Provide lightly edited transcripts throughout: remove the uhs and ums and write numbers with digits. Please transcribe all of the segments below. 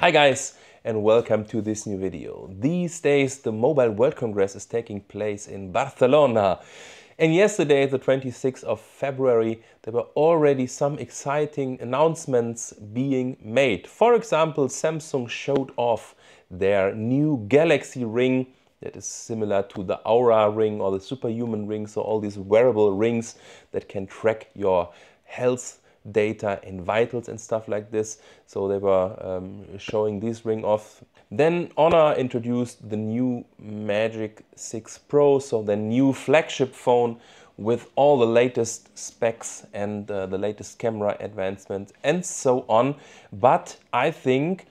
Hi guys, and welcome to this new video. These days the Mobile World Congress is taking place in Barcelona. And yesterday, the 26th of February, there were already some exciting announcements being made. For example, Samsung showed off their new Galaxy ring that is similar to the Aura ring or the Superhuman ring. So all these wearable rings that can track your health data in vitals and stuff like this. So they were showing this ring off. Then Honor introduced the new Magic 6 Pro, so the new flagship phone with all the latest specs and the latest camera advancements and so on. But I think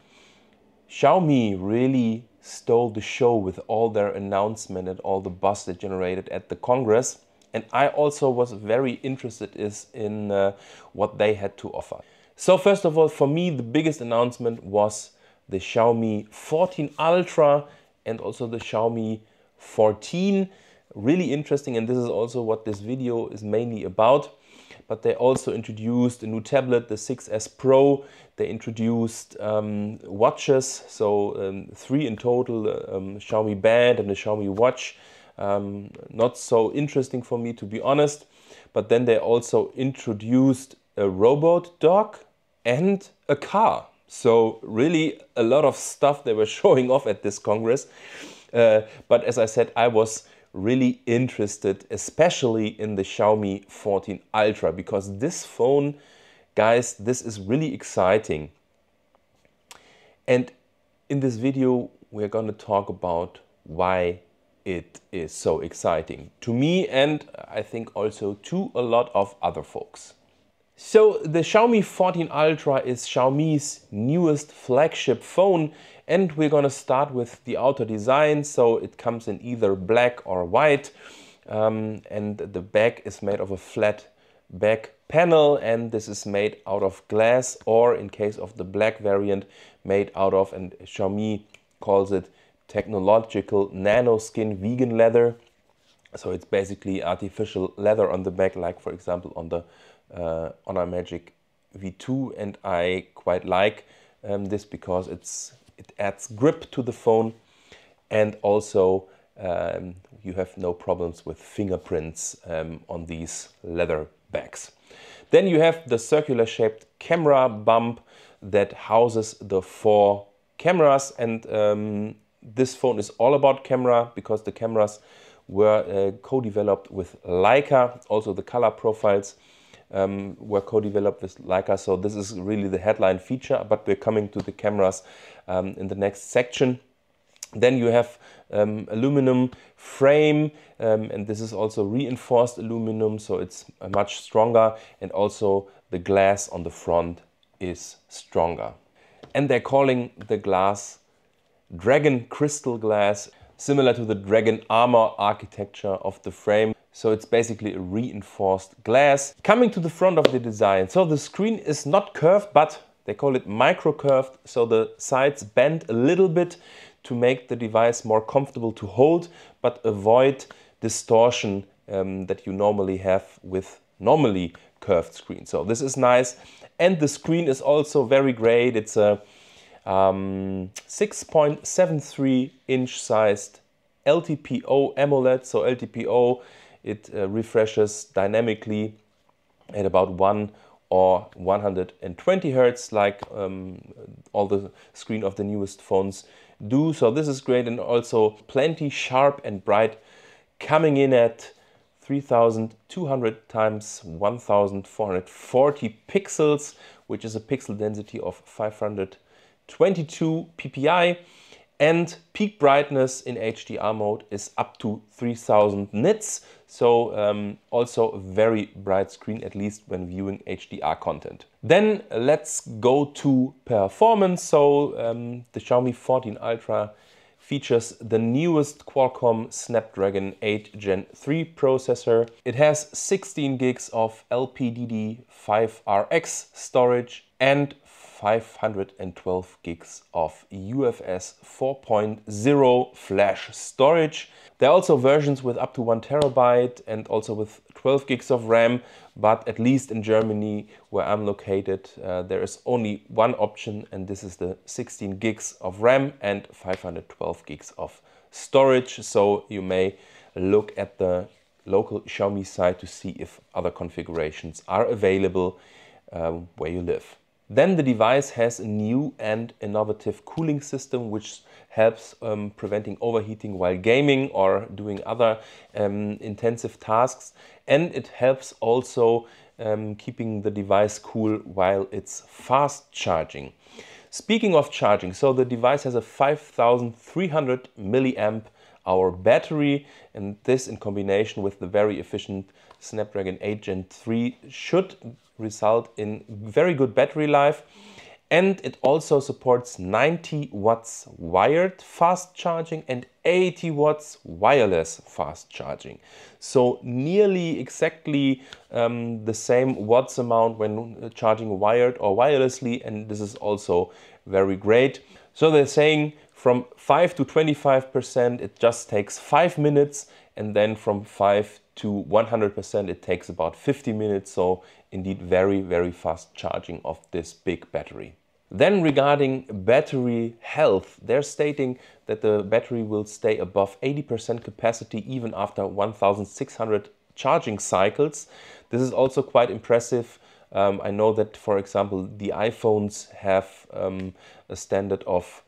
Xiaomi really stole the show with all their announcement and all the buzz they generated at the Congress. And I also was very interested in what they had to offer. So first of all, for me, the biggest announcement was the Xiaomi 14 Ultra and also the Xiaomi 14. Really interesting, and this is also what this video is mainly about. But they also introduced a new tablet, the 6S Pro. They introduced watches, so 3 in total, Xiaomi Band and the Xiaomi Watch. Not so interesting for me, to be honest. But then they also introduced a robot dog and a car. So really a lot of stuff they were showing off at this Congress. But as I said, I was really interested, especially in the Xiaomi 14 Ultra, because this phone, guys, this is really exciting. And in this video, we're going to talk about why it is so exciting to me, and I think also to a lot of other folks. So the Xiaomi 14 Ultra is Xiaomi's newest flagship phone, and we're gonna start with the outer design. So it comes in either black or white, and the back is made of a flat back panel, and this is made out of glass, or in case of the black variant, made out of, and Xiaomi calls it, technological nano skin vegan leather. So it's basically artificial leather on the back, like for example on the Honor Magic V2, and I quite like this because it adds grip to the phone, and also you have no problems with fingerprints on these leather bags. Then you have the circular shaped camera bump that houses the 4 cameras, and this phone is all about camera because the cameras were co-developed with Leica. Also the color profiles were co-developed with Leica. So this is really the headline feature, but we're coming to the cameras in the next section. Then you have aluminum frame, and this is also reinforced aluminum, so it's much stronger, and also the glass on the front is stronger. And they're calling the glass Dragon crystal glass, similar to the Dragon armor architecture of the frame. So it's basically a reinforced glass. Coming to the front of the design. So the screen is not curved, but they call it micro curved. So the sides bend a little bit to make the device more comfortable to hold, but avoid distortion that you normally have with normally curved screens. So this is nice. And the screen is also very great. It's a 6.73 inch sized LTPO AMOLED. So LTPO, it refreshes dynamically at about 1 or 120 Hertz, like all the screen of the newest phones do. So this is great, and also plenty sharp and bright, coming in at 3200 times 1440 pixels, which is a pixel density of 522 ppi, and peak brightness in HDR mode is up to 3000 nits. So also a very bright screen, at least when viewing HDR content. Then let's go to performance. So the Xiaomi 14 Ultra features the newest Qualcomm Snapdragon 8 Gen 3 processor. It has 16 gigs of LPDDR5RX storage and 512 gigs of UFS 4.0 flash storage. There are also versions with up to 1 terabyte and also with 12 gigs of RAM, but at least in Germany, where I'm located, there is only one option, and this is the 16 gigs of RAM and 512 gigs of storage. So you may look at the local Xiaomi site to see if other configurations are available where you live. Then the device has a new and innovative cooling system which helps preventing overheating while gaming or doing other intensive tasks, and it helps also keeping the device cool while it's fast charging. Speaking of charging, so the device has a 5300 milliamp hour battery, and this in combination with the very efficient Snapdragon 8 Gen 3 should result in very good battery life. And it also supports 90 watts wired fast charging and 80 watts wireless fast charging. So nearly exactly the same watts amount when charging wired or wirelessly, and this is also very great. So they're saying from 5 to 25% it just takes 5 minutes, and then from 5 to 100% it takes about 50 minutes. So indeed very, very fast charging of this big battery. Then regarding battery health, they're stating that the battery will stay above 80% capacity even after 1600 charging cycles. This is also quite impressive. I know that, for example, the iPhones have a standard of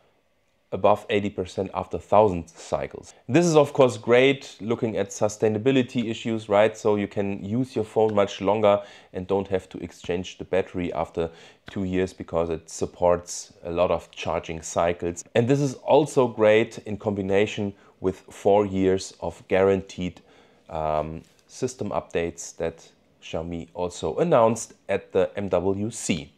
above 80% after 1000 cycles. This is of course great looking at sustainability issues, right? So you can use your phone much longer and don't have to exchange the battery after 2 years because it supports a lot of charging cycles. And this is also great in combination with 4 years of guaranteed system updates that Xiaomi also announced at the MWC.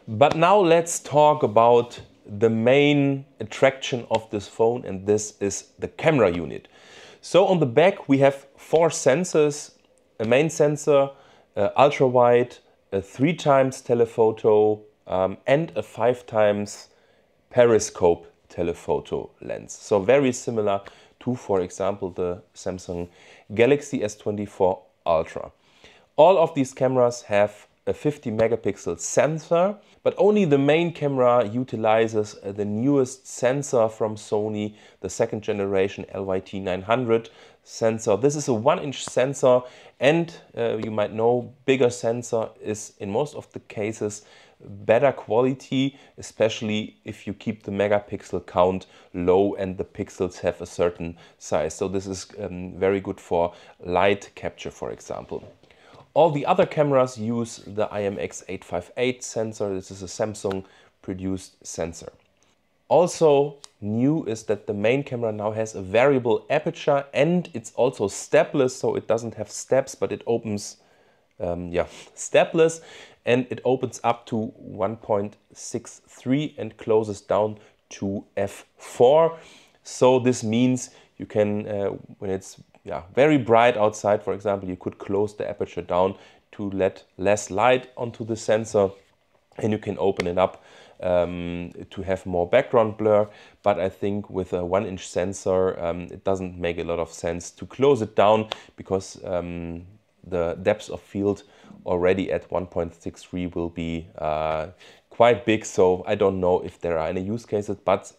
But now let's talk about the main attraction of this phone, and this is the camera unit. So on the back we have 4 sensors, a main sensor, ultra wide, a 3 times telephoto and a 5 times periscope telephoto lens. So very similar to, for example, the Samsung Galaxy S24 Ultra. All of these cameras have a 50 megapixel sensor, but only the main camera utilizes the newest sensor from Sony, the 2nd generation LYT900 sensor. This is a 1-inch sensor, and you might know, bigger sensor is in most of the cases better quality, especially if you keep the megapixel count low and the pixels have a certain size. So this is very good for light capture, for example. All the other cameras use the IMX858 sensor. This is a Samsung produced sensor. Also new is that the main camera now has a variable aperture, and it's also stepless, so it doesn't have steps, but it opens stepless, and it opens up to 1.63 and closes down to f4. So this means you can, when it's very bright outside, for example, you could close the aperture down to let less light onto the sensor, and you can open it up to have more background blur. But I think with a 1-inch sensor it doesn't make a lot of sense to close it down, because the depth of field already at 1.63 will be quite big. So I don't know if there are any use cases, but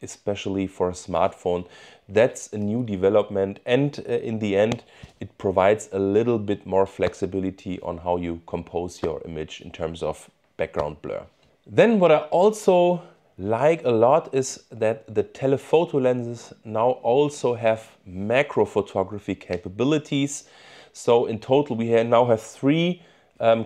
especially for a smartphone, that's a new development, and in the end it provides a little bit more flexibility on how you compose your image in terms of background blur. Then what I also like a lot is that the telephoto lenses now also have macro photography capabilities. So in total we now have 3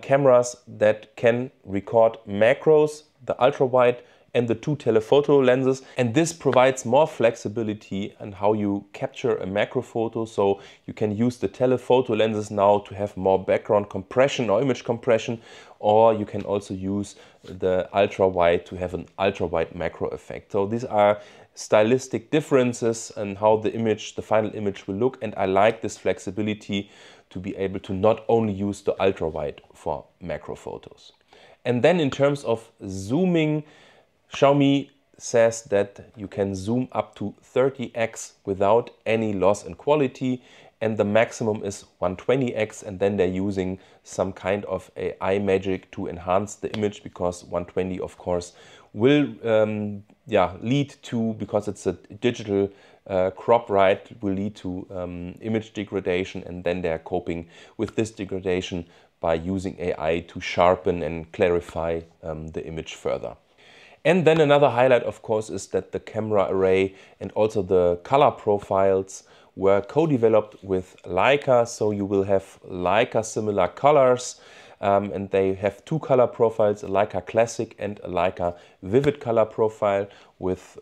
cameras that can record macros, the ultra wide and the 2 telephoto lenses, and this provides more flexibility on how you capture a macro photo. So you can use the telephoto lenses now to have more background compression or image compression, or you can also use the ultra wide to have an ultra wide macro effect. So these are stylistic differences and how the image, the final image will look, and I like this flexibility to be able to not only use the ultra wide for macro photos. And then in terms of zooming, Xiaomi says that you can zoom up to 30x without any loss in quality, and the maximum is 120x, and then they're using some kind of AI magic to enhance the image, because 120 of course will lead to, because it's a digital crop, right, will lead to image degradation, and then they're coping with this degradation by using AI to sharpen and clarify the image further. And then another highlight, of course, is that the camera array and also the color profiles were co-developed with Leica. So you will have Leica similar colors, and they have two color profiles, a Leica Classic and a Leica Vivid color profile with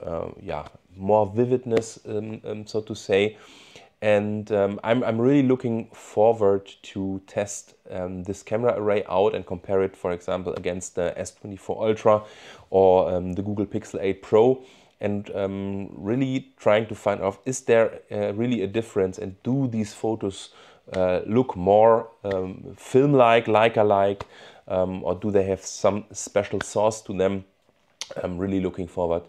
more vividness, so to say. And I'm really looking forward to test this camera array out and compare it, for example, against the S24 Ultra or the Google Pixel 8 Pro, and really trying to find out, is there really a difference, and do these photos look more film-like, Leica-like, or do they have some special sauce to them? I'm really looking forward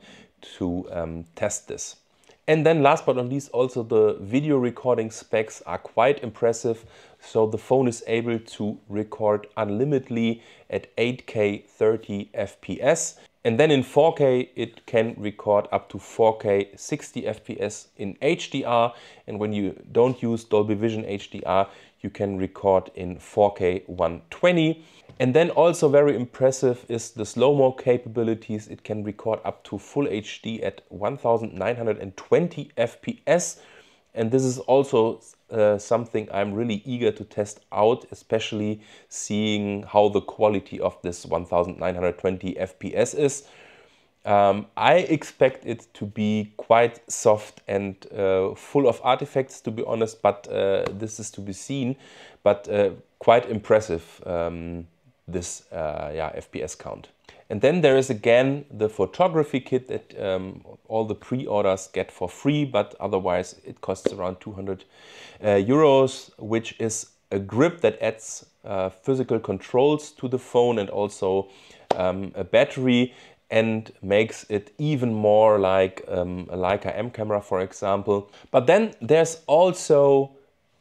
to test this. And then last but not least, also the video recording specs are quite impressive. So the phone is able to record unlimitedly at 8K 30 FPS. And then in 4K it can record up to 4K 60 FPS in HDR. And when you don't use Dolby Vision HDR, you can record in 4K 120. And then also very impressive is the slow-mo capabilities. It can record up to full HD at 1920 FPS. And this is also something I'm really eager to test out, especially seeing how the quality of this 1920 FPS is. I expect it to be quite soft and full of artifacts, to be honest, but this is to be seen. But quite impressive, this FPS count. And then there is again the photography kit that all the pre-orders get for free, but otherwise it costs around 200 euros, which is a grip that adds physical controls to the phone and also a battery, and makes it even more like a Leica M camera, for example. But then there's also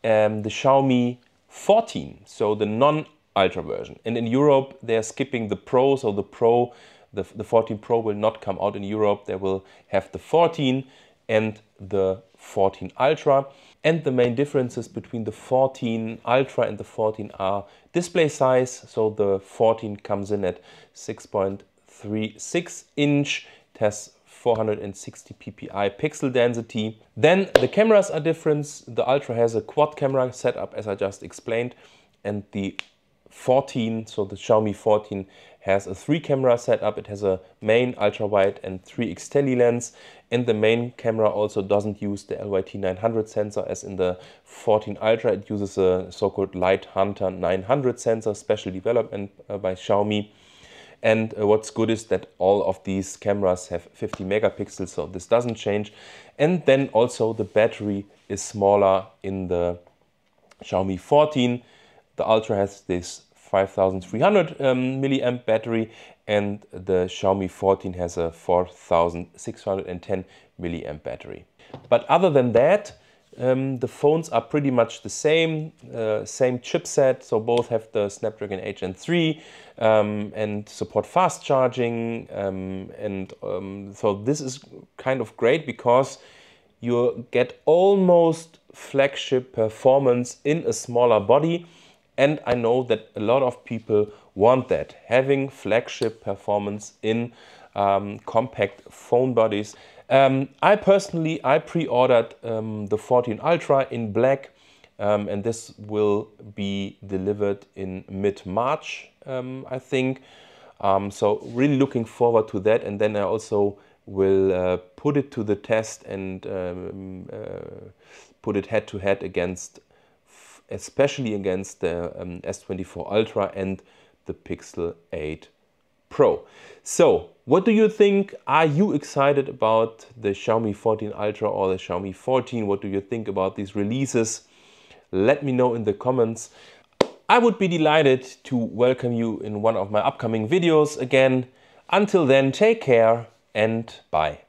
the Xiaomi 14, so the non-Ultra version. And in Europe, they're skipping the Pro, so the Pro, the 14 Pro will not come out in Europe. They will have the 14 and the 14 Ultra. And the main differences between the 14 Ultra and the 14 are display size. So the 14 comes in at 6.36 inch. It has 460 ppi pixel density. Then the cameras are different. The Ultra has a quad camera setup, as I just explained, and the 14, so the Xiaomi 14, has a 3-camera setup. It has a main, ultra wide and 3x tele lens, and the main camera also doesn't use the LYT 900 sensor as in the 14 Ultra. It uses a so-called Light Hunter 900 sensor, special development by Xiaomi. And what's good is that all of these cameras have 50 megapixels, so this doesn't change. And then also the battery is smaller in the Xiaomi 14. The Ultra has this 5300 milliamp battery, and the Xiaomi 14 has a 4610 milliamp battery. But other than that, the phones are pretty much the same chipset, so both have the Snapdragon 8 Gen 3 and support fast charging, so this is kind of great because you get almost flagship performance in a smaller body. And I know that a lot of people want that, having flagship performance in compact phone bodies. I personally pre-ordered the 14 Ultra in black, and this will be delivered in mid-March, I think. So really looking forward to that, and then I also will put it to the test and put it head-to-head against, especially against the S24 Ultra and the Pixel 8 Pro. So, what do you think? Are you excited about the Xiaomi 14 Ultra or the Xiaomi 14? What do you think about these releases? Let me know in the comments. I would be delighted to welcome you in one of my upcoming videos again. Until then, take care and bye.